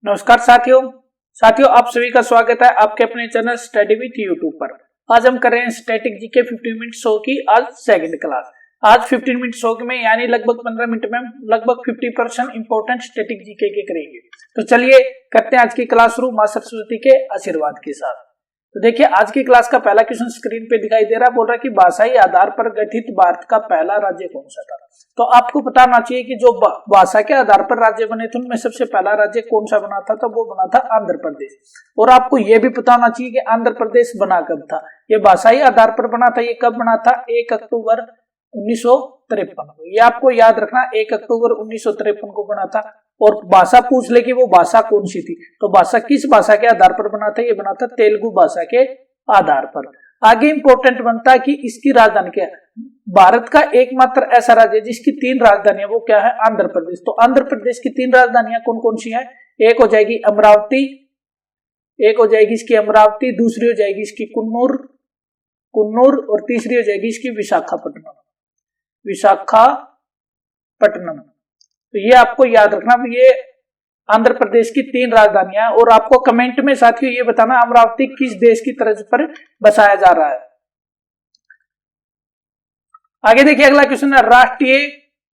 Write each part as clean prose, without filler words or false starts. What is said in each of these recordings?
नमस्कार साथियों आप सभी का स्वागत है आपके अपने चैनल स्टडी विथ यूट्यूब पर। आज हम कर रहे हैं स्टैटिक जीके 15 मिनट शो की आज सेकंड क्लास। आज 15 मिनट शो में यानी लगभग 15 मिनट में लगभग 50% इंपोर्टेंट स्टैटिक जीके के करेंगे। तो चलिए करते हैं आज की क्लास शुरू मां सरस्वती के आशीर्वाद के साथ। तो देखिए आज की क्लास का पहला क्वेश्चन स्क्रीन पे दिखाई दे रहा है, बोल रहा है कि भाषाई आधार पर गठित भारत का पहला राज्य कौन सा था। तो आपको पता होना चाहिए कि जो भाषा के आधार पर राज्य बने थे उनमें सबसे पहला राज्य कौन सा बना था, तो वो बना था आंध्र प्रदेश। और आपको यह भी पता होना चाहिए कि आंध्र प्रदेश बना कब था। ये भाषाई आधार पर बना था, ये कब बना था, 1 अक्टूबर 1953 को। ये आपको याद रखना, 1 अक्टूबर 1953 को बना था। और भाषा पूछ ले कि वो भाषा कौन सी थी, तो भाषा किस भाषा के आधार पर बना था, ये बना था तेलुगु भाषा के आधार पर। आगे इंपॉर्टेंट बनता है कि इसकी राजधानी क्या है। भारत का एकमात्र ऐसा राज्य जिसकी 3 राजधानियां, वो क्या है, आंध्र प्रदेश। तो आंध्र प्रदेश की 3 राजधानियां कौन कौन सी हैं, एक हो जाएगी अमरावती, एक हो जाएगी इसकी अमरावती, दूसरी हो जाएगी इसकी कुन्नूर और तीसरी हो जाएगी इसकी विशाखापट्टनम। तो ये आपको याद रखना, ये आंध्र प्रदेश की 3 राजधानियां। और आपको कमेंट में साथियों ये बताना अमरावती किस देश की तर्ज पर बसाया जा रहा है। आगे देखिए अगला क्वेश्चन है, राष्ट्रीय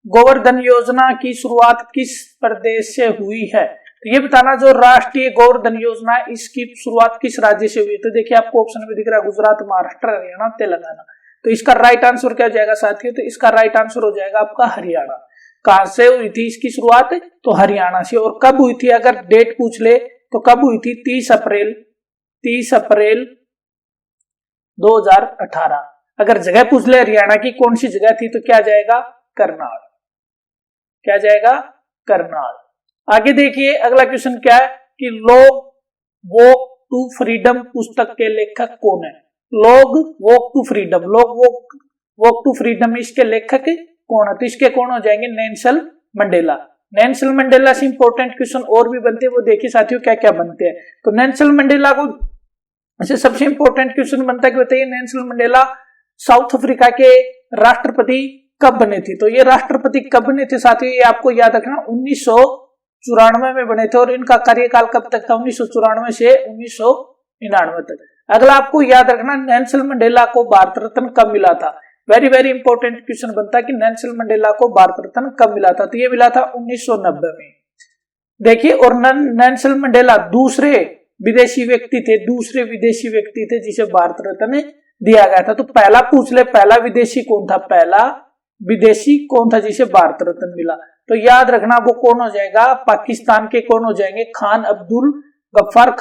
गोवर्धन योजना की शुरुआत किस प्रदेश से हुई है। तो ये बताना जो राष्ट्रीय गोवर्धन योजना इसकी शुरुआत किस राज्य से हुई। तो देखिए आपको ऑप्शन में दिख रहा है गुजरात, महाराष्ट्र, हरियाणा, तेलंगाना। तो इसका राइट आंसर क्या हो जाएगा साथियों, तो इसका राइट आंसर हो जाएगा आपका हरियाणा। कहां से हुई थी इसकी शुरुआत, तो हरियाणा से। और कब हुई थी, अगर डेट पूछ ले तो कब हुई थी, 30 अप्रैल 2018। अगर जगह पूछ ले हरियाणा की कौन सी जगह थी, तो क्या जाएगा, करनाल। क्या जाएगा, करनाल। आगे देखिए अगला क्वेश्चन क्या है कि लोग वॉक टू फ्रीडम पुस्तक के लेखक कौन है। लोग वॉक टू फ्रीडम इसके लेखक कौन है, तो इसके कौन हो जाएंगे, नेल्सन मंडेला से इंपॉर्टेंट क्वेश्चन और भी बनते हैं, वो देखिए साथियों क्या क्या बनते हैं। तो नेल्सन मंडेला को ऐसे सबसे इंपॉर्टेंट क्वेश्चन बनता है कि बताइए नेल्सन मंडेला साउथ अफ्रीका के राष्ट्रपति कब बने थे। तो ये राष्ट्रपति कब बने थे साथियों, ये आपको याद रखना 1994 में बने थे। और इनका कार्यकाल कब तक था, 1994 से 1999 तक। अगला आपको याद रखना नेल्सन मंडेला को भारत रत्न कब मिला था। वेरी इंपॉर्टेंट क्वेश्चन बनता है कि नेल्सन मंडेला को भारत रत्न कब मिला था। तो ये मिला था 1990 में। देखिए और नेल्सन मंडेला दूसरे विदेशी व्यक्ति थे जिसे भारत रत्न दिया गया था। तो पहला पूछ ले, पहला विदेशी कौन था जिसे भारत रत्न मिला। तो याद रखना वो कौन हो जाएगा, पाकिस्तान के कौन हो जाएंगे, खान अब्दुल गफ्फार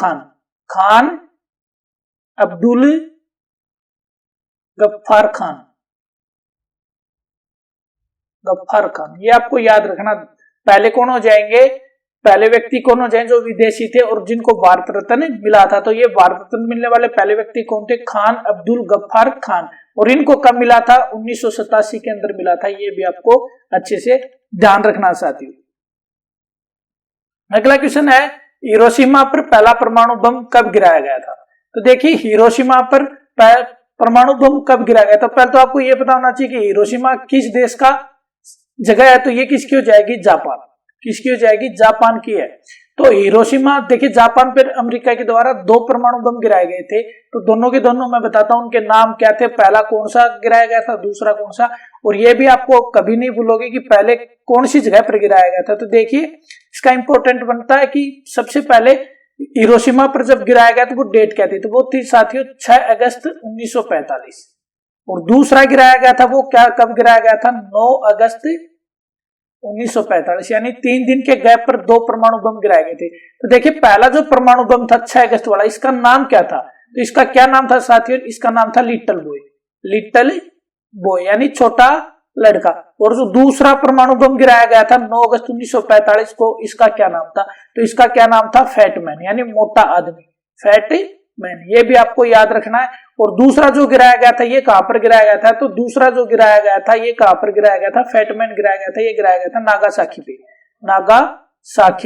खान। ये आपको याद रखना। पहले कौन हो जाएंगे, पहले व्यक्ति कौन हो जाएंगे जो विदेशी थे और जिनको भारत रत्न मिला था। तो ये भारत रत्न मिलने वाले पहले व्यक्ति कौन थे, खान अब्दुल गफ्फार खान। और इनको कब मिला था, 1987 के अंदर मिला था। ये भी आपको अच्छे से ध्यान रखना साथियों। अगला क्वेश्चन है, हिरोशिमा पर पहला परमाणु बम कब गिराया गया था। तो देखिए हिरोशिमा पर परमाणु बम कब गिराया गया था। पहले तो आपको यह पता होना चाहिए कि हिरोशिमा किस देश का जगह है। तो ये किसकी हो जाएगी, जापान की है। तो हिरोशिमा देखिए जापान पर अमेरिका के द्वारा 2 परमाणु बम गिराए गए थे। तो दोनों के दोनों मैं बताता हूं उनके नाम क्या थे, पहला कौन सा गिराया गया था, दूसरा कौन सा। और ये भी आपको कभी नहीं भूलोगे कि पहले कौन सी जगह पर गिराया गया था। तो देखिए इसका इंपॉर्टेंट बनता है कि सबसे पहले हिरोशिमा पर जब गिराया गया तो वो डेट क्या थी, तो वो थी साथियों 6 अगस्त 1945। और दूसरा गिराया गया था वो क्या, कब गिराया गया था, 9 अगस्त 1945। यानी 3 दिन के गैप पर 2 परमाणु बम गिराए गए थे। तो देखिए पहला जो परमाणु बम था 6 अगस्त वाला, इसका नाम क्या था, तो इसका क्या नाम था साथियों, इसका नाम था लिटिल बॉय यानी छोटा लड़का। और जो दूसरा परमाणु बम गिराया गया था 9 अगस्त 1945 को, इसका क्या नाम था, तो इसका क्या नाम था, फैटमैन यानी मोटा आदमी, फैटमैन। ये भी आपको याद रखना है। और दूसरा जो गिराया गया था ये कहां पर गिराया गया था, तो दूसरा जो गिराया गया था ये कहां पर गिराया गया था, फैटमैन गिराया गया था, ये गिराया गया था नागासाकी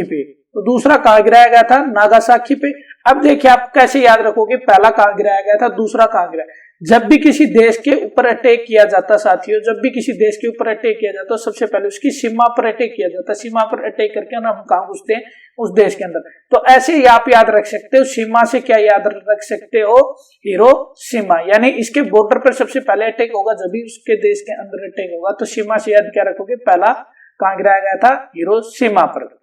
पे। तो दूसरा कहां गिराया गया था, नागासाकी पे। अब देखिए आप कैसे याद रखोगे, पहला कहां गिराया गया था, दूसरा कहां गिराया। जब भी किसी देश के ऊपर अटैक किया जाता साथियों, जब भी किसी देश के ऊपर अटैक किया जाता, सबसे पहले उसकी सीमा पर अटैक किया जाता। सीमा पर अटैक करके ना हम कहाँ घुसते हैं, उस देश के अंदर। तो ऐसे ही आप याद रख सकते हो, सीमा से क्या याद रख सकते हो, हिरोशिमा। यानी इसके बॉर्डर पर सबसे पहले अटैक होगा, जब भी उसके देश के अंदर अटैक होगा। तो सीमा से याद क्या रखोगे, पहला कहां गिराया गया था, हिरोशिमा पर।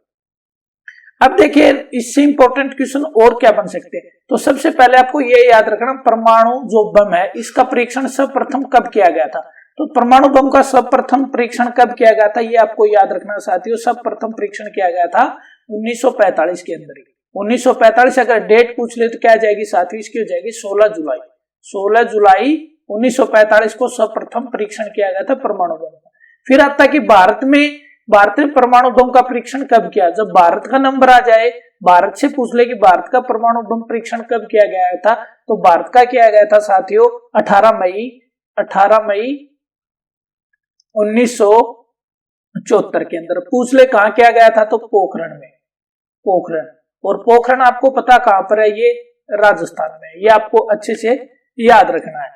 अब देखिए इससे इंपॉर्टेंट क्वेश्चन और क्या बन सकते हैं। तो सबसे पहले आपको ये याद रखना, परमाणु जो बम है इसका परीक्षण सर्वप्रथम कब किया गया था। तो परमाणु बम का सर्वप्रथम परीक्षण कब किया गया था, ये आपको याद रखना साथियों। सर्वप्रथम परीक्षण किया गया था 1945 के अंदर ही। 1945 अगर डेट पूछ ले तो क्या जाएगी साथियों, इसकी हो जाएगी 16 जुलाई। 16 जुलाई 1945 को सर्वप्रथम परीक्षण किया गया था परमाणु बम का। फिर आता कि भारत ने परमाणु बम का परीक्षण कब किया। जब भारत का नंबर आ जाए, भारत से पूछ ले कि भारत का परमाणु बम परीक्षण कब किया गया था, तो भारत का किया गया था साथियों 18 मई 1974 के अंदर। पूछ ले कहां किया गया था, तो पोखरण में। पोखरण, और पोखरण आपको पता कहां पर है, ये राजस्थान में। ये आपको अच्छे से याद रखना है।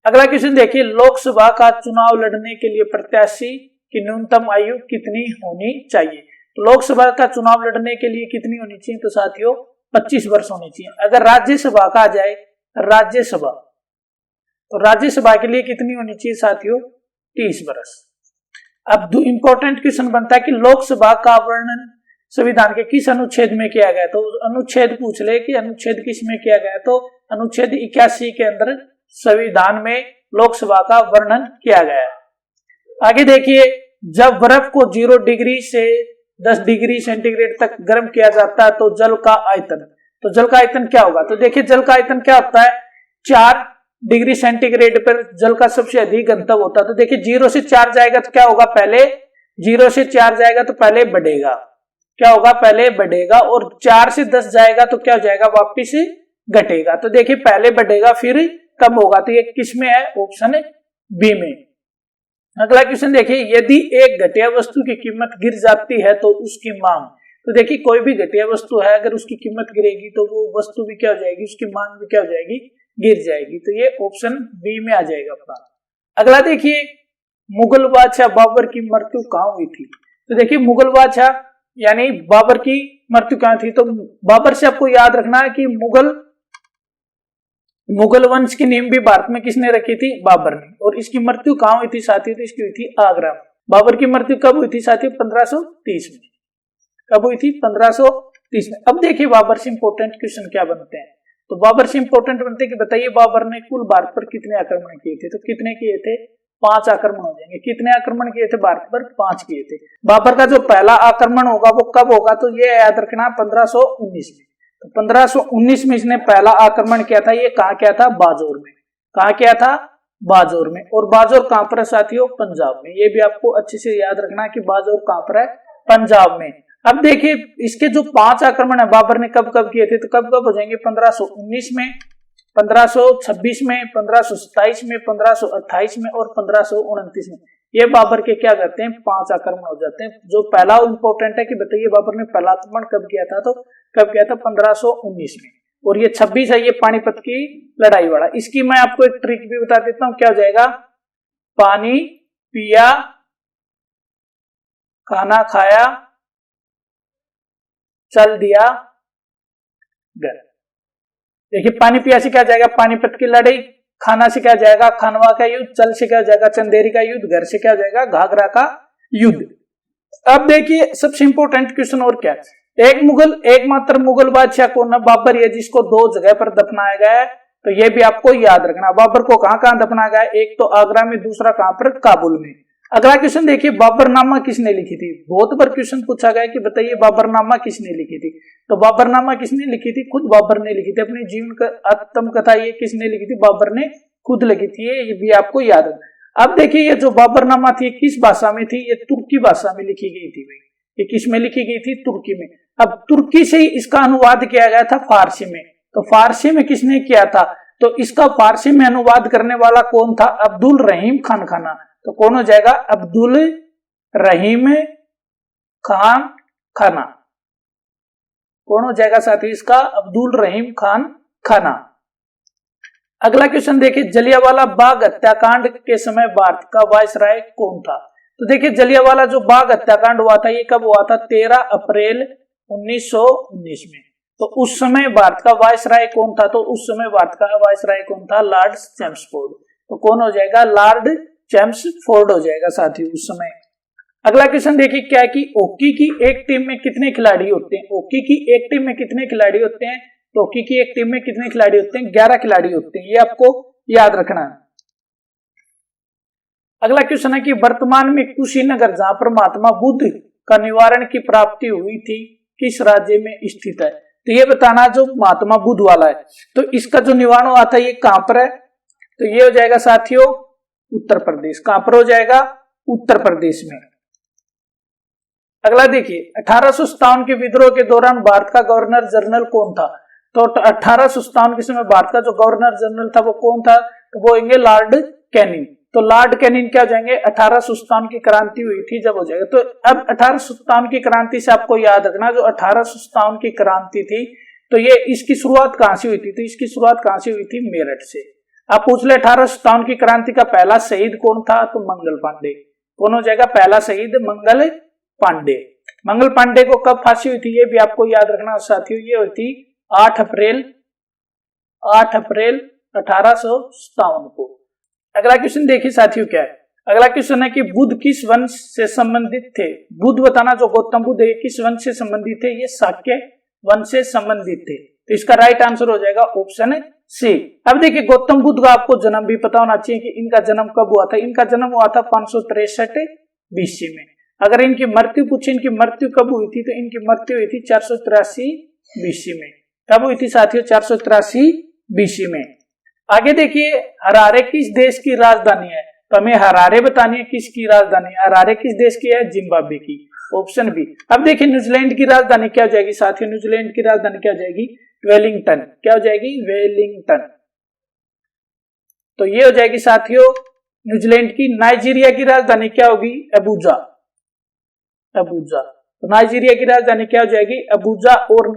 अगला क्वेश्चन देखिए, लोकसभा का चुनाव लड़ने के लिए प्रत्याशी की न्यूनतम आयु कितनी होनी चाहिए। तो लोकसभा का चुनाव लड़ने के लिए कितनी होनी चाहिए, तो साथियों 25 वर्ष होनी चाहिए। अगर राज्यसभा का आ जाए, राज्यसभा, तो राज्यसभा के लिए कितनी होनी चाहिए साथियों, 30 वर्ष। अब इंपॉर्टेंट क्वेश्चन बनता है कि लोकसभा का वर्णन संविधान के किस अनुच्छेद में किया गया। तो अनुच्छेद पूछ ले कि अनुच्छेद किस में किया गया, तो अनुच्छेद 81 के अंदर संविधान में लोकसभा का वर्णन किया गया है। आगे देखिए, जब बर्फ को 0 डिग्री से 10 डिग्री सेंटीग्रेड तक गर्म किया जाता है तो जल का आयतन, तो जल का आयतन क्या होगा। तो देखिए जल का आयतन क्या होता है, 4 डिग्री सेंटीग्रेड पर जल का सबसे अधिक घनत्व होता है। तो देखिए 0 से 4 जाएगा तो क्या होगा, पहले 0 से 4 जाएगा तो पहले बढ़ेगा, क्या होगा, पहले बढ़ेगा। और 4 से 10 जाएगा तो क्या हो जाएगा, वापिस घटेगा। तो देखिए पहले बढ़ेगा फिर कम होगा। तो ये किस में है, ऑप्शन बी में। अगला क्वेश्चन देखिए, यदि एक घटिया वस्तु की कीमत गिर जाती है तो उसकी मांग। तो देखिए कोई भी घटिया वस्तु है, अगर उसकी कीमत गिरेगी तो वो वस्तु भी क्या हो जाएगी, उसकी मांग भी क्या हो जाएगी, गिर जाएगी। तो ये ऑप्शन बी में आ जाएगा अपना। अगला देखिए, मुगल बादशाह बाबर की मृत्यु कहाँ हुई थी। तो देखिए मुगल बादशाह यानी बाबर की मृत्यु कहाँ थी। तो बाबर से आपको याद रखना है कि मुगल वंश की नींव भी भारत में किसने रखी थी, बाबर ने। और इसकी मृत्यु कहाँ हुई थी साथियों, तो इसकी हुई थी आगरा में। बाबर की मृत्यु कब हुई थी साथियों, 1530 में। कब हुई थी, 1530 में। अब देखिए बाबर से इंपॉर्टेंट क्वेश्चन क्या बनते हैं। तो बाबर से इंपॉर्टेंट बनते हैं कि बताइए बाबर ने कुल भारत पर कितने आक्रमण किए थे। तो कितने किए थे, 5 आक्रमण हो जाएंगे। कितने आक्रमण किए थे भारत पर, 5 किए थे। बाबर का जो पहला आक्रमण होगा वो कब होगा, तो ये याद रखना 1519 में। तो 1519 में इसने पहला आक्रमण किया था। ये कहाँ किया था, बाजौर में। कहाँ किया था, बाजौर में। और बाजौर कहाँ पर है साथियों, पंजाब में। ये भी आपको अच्छे से याद रखना कि बाजौर कहाँ पर है, पंजाब में। अब देखिए इसके जो 5 आक्रमण है बाबर ने कब कब किए थे, तो कब कब हो जाएंगे, 1519 में, 1526 में, 1527 में, 1528 में और 1529 में। ये बाबर के क्या करते हैं, 5 आक्रमण हो जाते हैं। जो पहला इंपॉर्टेंट है कि बताइए बाबर ने पहला आक्रमण कब किया था, तो कब किया था, 1519 में। और ये 26 है, ये पानीपत की लड़ाई वाला। इसकी मैं आपको एक ट्रिक भी बता देता हूं, क्या हो जाएगा, पानी पिया खाना खाया चल दिया घर। देखिए पानी पिया से क्या जाएगा, पानीपत की लड़ाई। खाना से क्या जाएगा, खानवा का युद्ध। चल से क्या जाएगा, चंदेरी का युद्ध। घर से क्या जाएगा, घाघरा का युद्ध। अब देखिए सबसे इंपॉर्टेंट क्वेश्चन और क्या है, एकमात्र मुगल बादशाह को न बाबर है जिसको 2 जगह पर दफनाया गया है। तो ये भी आपको याद रखना, बाबर को कहां कहां दफनाया गया है, एक तो आगरा में, दूसरा कहां पर, काबुल में। अगला क्वेश्चन देखिए, बाबरनामा किसने लिखी थी। बहुत बार क्वेश्चन पूछा गया कि बताइए बाबरनामा किसने लिखी थी। तो बाबरनामा किसने लिखी थी, खुद बाबर ने लिखी थी। अपनी जीवन का आत्मकथा ये किसने लिखी थी, बाबर ने खुद लिखी थी। ये भी आपको याद रखना। अब देखिए ये जो बाबरनामा थी किस भाषा में थी, ये तुर्की भाषा में लिखी गई थी भाई। ये किस में लिखी गई थी, तुर्की में। अब तुर्की से ही इसका अनुवाद किया गया था फारसी में। तो फारसी में किसने किया था, तो इसका फारसी में अनुवाद करने वाला कौन था, अब्दुल रहीम खान खाना। तो कौन हो जाएगा, अब्दुल रहीम खान खाना। कौन हो जाएगा साथी इसका, अब्दुल रहीम खान खाना। अगला क्वेश्चन देखिए, जलियांवाला बाग हत्याकांड के समय भारत का वायसराय कौन था? तो देखिए जलियांवाला जो बाग हत्याकांड हुआ था ये कब हुआ था? 13 अप्रैल 1919 में। तो उस समय भारत का वायसराय कौन था? तो उस समय भारत का वायसराय कौन था? Lord Chelmsford. तो कौन हो जाएगा? लॉर्ड चैम्सफोर्ड हो जाएगा साथियों उस समय। अगला क्वेश्चन देखिए, क्या कि हॉकी की एक टीम में कितने खिलाड़ी होते हैं? हॉकी की एक टीम में कितने खिलाड़ी होते हैं? तो हॉकी की एक टीम में कितने खिलाड़ी होते हैं? 11 खिलाड़ी होते हैं, ये आपको याद रखना है। अगला क्वेश्चन है कि वर्तमान में कुशीनगर जहां पर महात्मा बुद्ध का निवारण की प्राप्ति हुई थी किस राज्य में स्थित है? तो ये बताना जो महात्मा बुद्ध वाला है तो इसका जो निवारण हुआ था ये कहां पर है? तो ये हो जाएगा साथियों उत्तर प्रदेश। कहां पर हो जाएगा? उत्तर प्रदेश में। अगला देखिए, 1857 के विद्रोह के दौरान भारत का गवर्नर जनरल कौन था? तो 1857 के समय भारत का जो गवर्नर जनरल था वो कौन था? तो वो होंगे लॉर्ड कैनिंग। तो लॉर्ड कैनिंग क्या हो जाएंगे? 1857 की क्रांति हुई थी जब हो जाएगा। तो अब 1857 की क्रांति से आपको याद रखना, जो 1857 की क्रांति थी तो ये इसकी शुरुआत कहां से हुई थी? तो इसकी शुरुआत कहां से हुई थी? मेरठ से। आप पूछ ले 1857 की क्रांति का पहला शहीद कौन था? तो मंगल पांडे। कौन हो जाएगा पहला शहीद? मंगल पांडे। मंगल पांडे को कब फांसी हुई थी ये भी आपको याद रखना साथियों, ये हुई थी 8 अप्रैल 1857 को। अगला क्वेश्चन देखिए साथियों क्या है? अगला क्वेश्चन है कि बुद्ध किस वंश से संबंधित थे? बुद्ध बताना जो गौतम बुद्ध है किस वंश से संबंधित थे? ये शाक्य वंश से संबंधित थे। तो इसका राइट आंसर हो जाएगा ऑप्शन सी। अब देखिए गौतम बुद्ध का आपको जन्म भी पता होना चाहिए कि इनका जन्म कब हुआ था। इनका जन्म हुआ था 563 BC में। अगर इनकी मृत्यु पूछे इनकी मृत्यु कब हुई थी? तो इनकी मृत्यु हुई थी 483 BC में। कब हुई थी साथियों? 483 BC में। आगे देखिए, हरारे किस देश की राजधानी है? तो हमें हरारे बतानी है किसकी राजधानी है। हरारे किस देश की है? जिम्बाब्वे की। Option B. अब देखिए न्यूजीलैंड की राजधानी क्या हो जाएगी साथियों? न्यूजीलैंड की राजधानी क्या हो जाएगी? वेलिंगटन। क्या हो जाएगी? वेलिंगटन। तो ये हो जाएगी साथियों न्यूजीलैंड की। नाइजीरिया की राजधानी क्या होगी? अबूजा। अबूजा। तो नाइजीरिया की राजधानी क्या हो जाएगी? अबूजा। और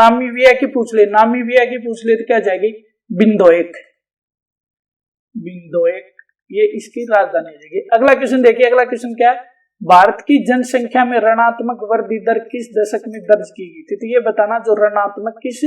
नामीबिया की पूछ ले, नामीबिया की पूछ ले तो क्या हो जाएगी? बिंदोएक। बिंदोएक ये इसकी राजधानी हो जाएगी। अगला क्वेश्चन देखिए, अगला क्वेश्चन क्या है? भारत की जनसंख्या में ऋणात्मक वृद्धि दर किस दशक में दर्ज की गई थी? तो ये बताना जो ऋणात्मक किस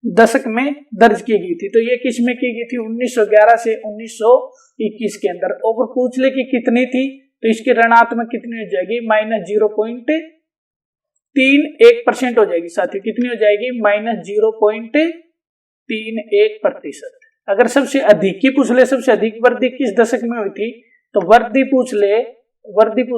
दशक में दर्ज की गई थी। तो ये किस में की गई थी? 1911 से 1921 के अंदर। और पूछ ले कि कितनी थी तो इसकी ऋणात्मक कितनी हो जाएगी? -0.31% हो जाएगी साथियों। कितनी हो जाएगी? -0.31%। अगर सबसे अधिक की पूछ ले, सबसे अधिक वृद्धि किस दशक में हुई थी? तो वृद्धि पूछ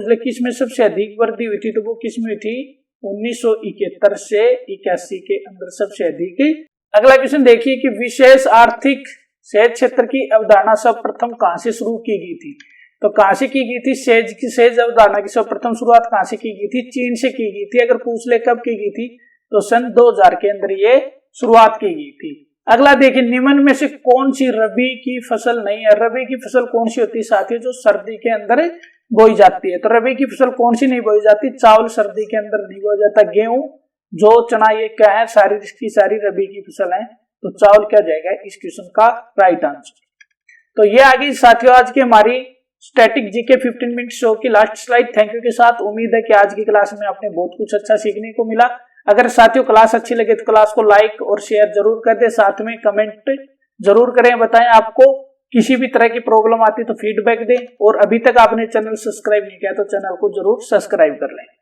ले किस में सबसे अधिक वृद्धि हुई थी? तो वो किस में हुई थी? 1971 से 81 के अंदर सबसे अधिक। अगला क्वेश्चन देखिए कि विशेष आर्थिक सहज क्षेत्र की अवधारणा सर्वप्रथम कहां से शुरू की गई थी? तो कहां से की गई थी? सहज अवधारणा की सर्वप्रथम शुरुआत कहां से की गई थी? चीन से की गई थी। अगर पूछ ले कब की गई थी? तो सन 2000 के अंदर ये शुरुआत की गई थी। अगला देखिए, निम्न में से कौन सी रबी की फसल नहीं है? रबी की फसल कौन सी होती है साथियों? जो सर्दी के अंदर बोई जाती है। तो रबी की फसल कौन सी नहीं बोई जाती? चावल सर्दी के अंदर नहीं बोया जाता। गेहूं, जो चना, ये क्या है? सारी रबी की फसल है। तो चावल क्या जाएगा इस क्वेश्चन का राइट आंसर। तो ये आ गई साथियों आज की हमारी स्टैटिक जीके 15 मिनट शो की लास्ट स्लाइड। थैंक यू के साथ उम्मीद है कि आज की क्लास में आपने बहुत कुछ अच्छा सीखने को मिला। अगर साथियों क्लास अच्छी लगे तो क्लास को लाइक और शेयर जरूर कर दे, साथ में कमेंट जरूर करें, बताएं आपको किसी भी तरह की प्रॉब्लम आती तो फीडबैक दें। और अभी तक आपने चैनल सब्सक्राइब नहीं किया तो चैनल को जरूर सब्सक्राइब कर लें।